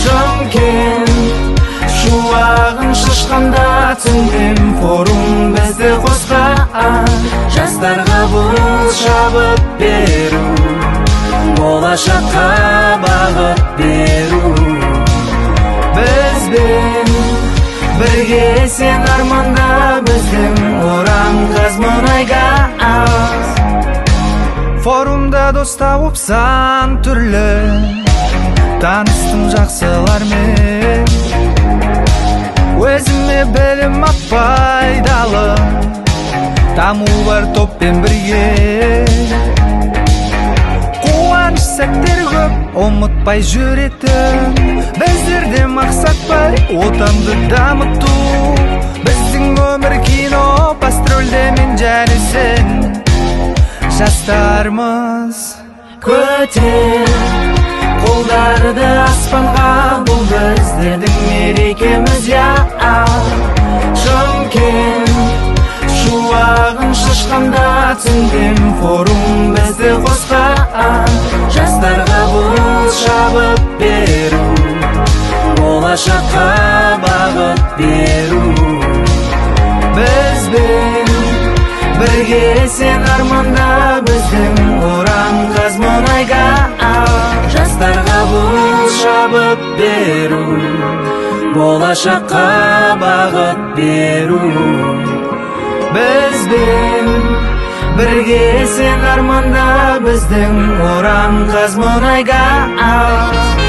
Шымкент шуағын шашқанда түндем форум бізді қосқан. Жастарға бұл шабыт беру, болашаққа бағыт беру. Бізбен бірге сен арманда, біздің Оран Қазмұнайгаз. Форумда дос тауып сан түрлі, таныстым жақсылармен. Өзіме білім пайдалы, даму бар топпен бірге. Қуаныш сәттер көп, ұмытпай жүретін. Біздерде мақсат бар, отанды дамыту. Біздің өмір кино, патрульде мен жарысың. Жастармыз көтер қолдарды аспанға, бұл біздердің мерекеміз я. Шымкент шуағын шашқанда түндем форум бізді қосқан. Жастарға бұл шабыт беру, болашаққа бағыт беру. Бізбен бірге сен арманда, біздің Оран Қазмұнайгаз. Жастарға бұл шабыт беру, болашаққа бағыт беру. Бізбен бірге сен арманда, біздің Оран Қазмұнайгаз.